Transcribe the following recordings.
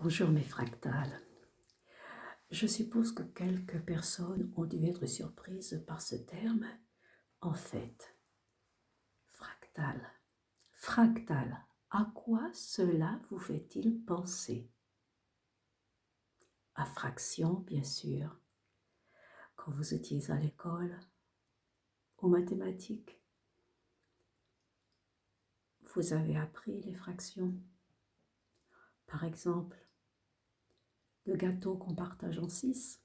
Bonjour mes fractales. Je suppose que quelques personnes ont dû être surprises par ce terme. En fait, fractal. Fractal, à quoi cela vous fait-il penser? À fraction, bien sûr. Quand vous étiez à l'école, aux mathématiques, vous avez appris les fractions. Par exemple, le gâteau qu'on partage en 6.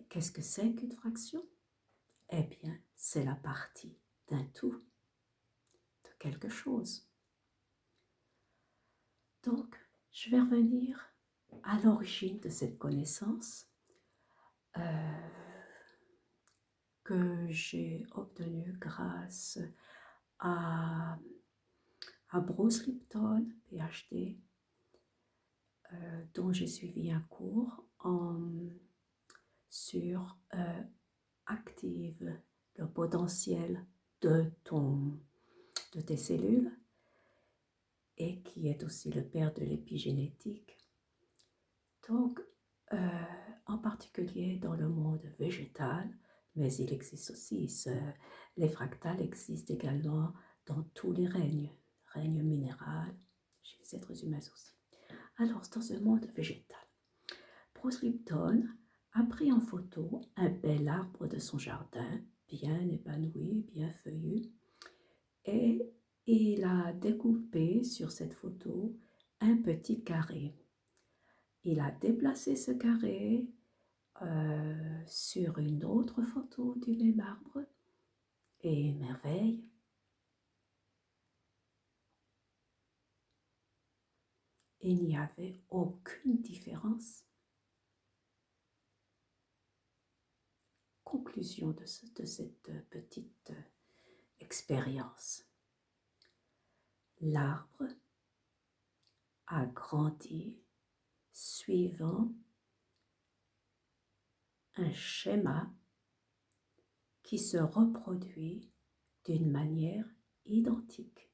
Qu'est-ce que c'est qu'une fraction? Eh bien, c'est la partie d'un tout, de quelque chose. Donc, je vais revenir à l'origine de cette connaissance que j'ai obtenue grâce à, Bruce Lipton, PhD, dont j'ai suivi un cours sur active le potentiel de tes cellules et qui est aussi le père de l'épigénétique. Donc, en particulier dans le monde végétal, mais il existe aussi, les fractales existent également dans tous les règnes minéral, chez les êtres humains aussi. Alors, dans ce monde végétal, Bruce Lipton a pris en photo un bel arbre de son jardin, bien épanoui, bien feuillu, et il a découpé sur cette photo un petit carré. Il a déplacé ce carré sur une autre photo du même arbre et merveille, il n'y avait aucune différence. Conclusion de cette petite expérience. L'arbre a grandi suivant un schéma qui se reproduit d'une manière identique.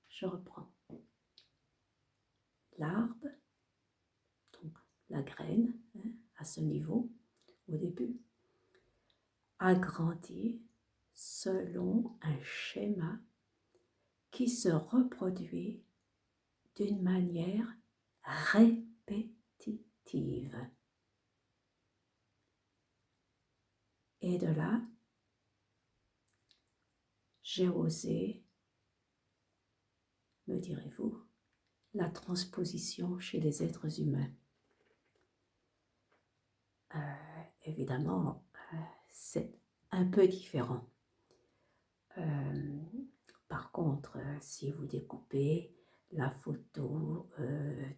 Je reprends. L'arbre, donc la graine, à ce niveau, au début, a grandi selon un schéma qui se reproduit d'une manière répétitive. Et de là, j'ai osé, me direz-vous, la transposition chez les êtres humains. Évidemment, c'est un peu différent. Par contre, si vous découpez la photo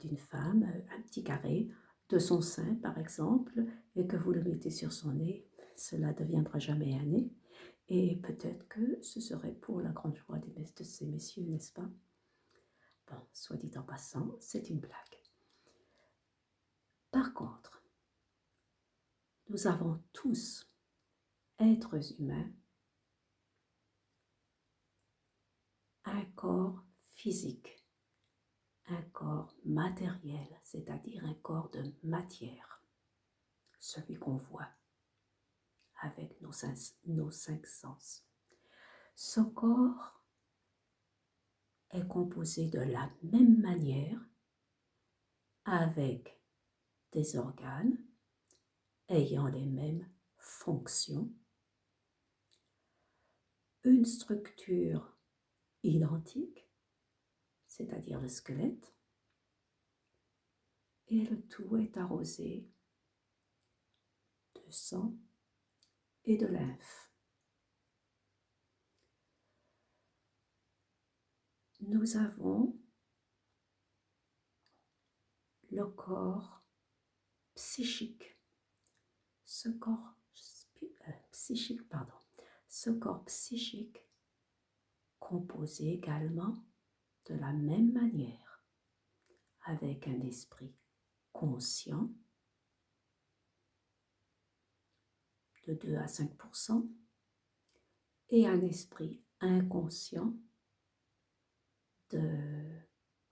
d'une femme, un petit carré, de son sein par exemple, et que vous le mettez sur son nez, cela ne deviendra jamais un nez. Et peut-être que ce serait pour la grande joie de ces messieurs, n'est-ce pas? Bon, soit dit en passant, c'est une blague. Par contre, nous avons tous, êtres humains, un corps physique, un corps matériel, c'est-à-dire un corps de matière, celui qu'on voit avec nos cinq sens. Ce corps est composé de la même manière avec des organes ayant les mêmes fonctions, une structure identique, c'est-à-dire le squelette, et le tout est arrosé de sang et de lymphe. Nous avons le corps psychique, ce corps psychique composé également de la même manière, avec un esprit conscient de 2 à 5% et un esprit inconscient de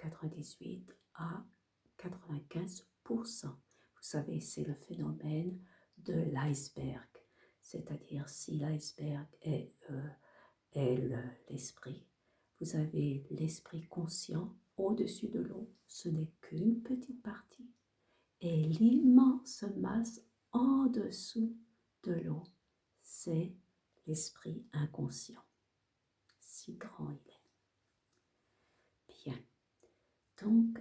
98 à 95%. Vous savez, c'est le phénomène de l'iceberg. C'est-à-dire, si l'iceberg est l'esprit, vous avez l'esprit conscient au-dessus de l'eau. Ce n'est qu'une petite partie. Et l'immense masse en dessous de l'eau, c'est l'esprit inconscient. Si grand il est. Bien. Donc,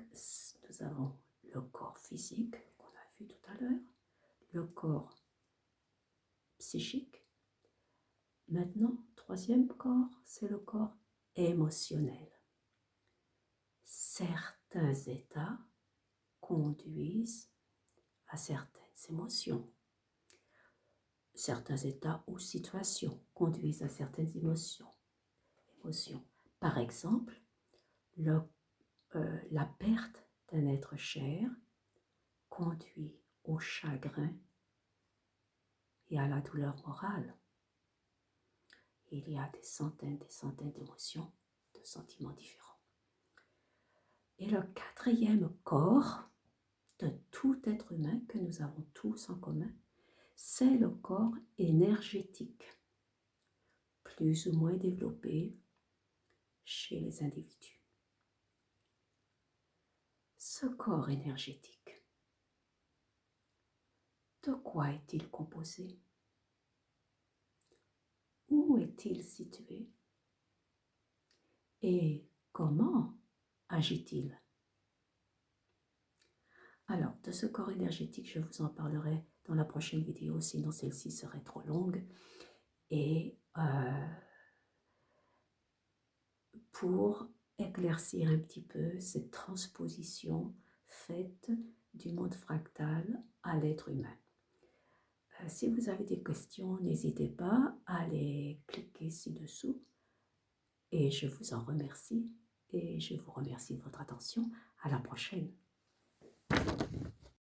nous avons le corps physique qu'on a vu tout à l'heure, le corps psychique. Maintenant, troisième corps, c'est le corps émotionnel. Certains états conduisent à certaines émotions. Certains états ou situations conduisent à certaines émotions. Par exemple, la perte d'un être cher conduit au chagrin et à la douleur morale. Il y a des centaines d'émotions, de sentiments différents. Et le quatrième corps de tout être humain que nous avons tous en commun, c'est le corps énergétique, plus ou moins développé chez les individus. Ce corps énergétique, de quoi est-il composé? Où est-il situé? Et comment agit-il? Alors, de ce corps énergétique, je vous en parlerai dans la prochaine vidéo, sinon celle-ci serait trop longue. Et pour éclaircir un petit peu cette transposition faite du monde fractal à l'être humain. Si vous avez des questions, n'hésitez pas à les cliquer ci-dessous. Et je vous en remercie. Et je vous remercie de votre attention. À la prochaine.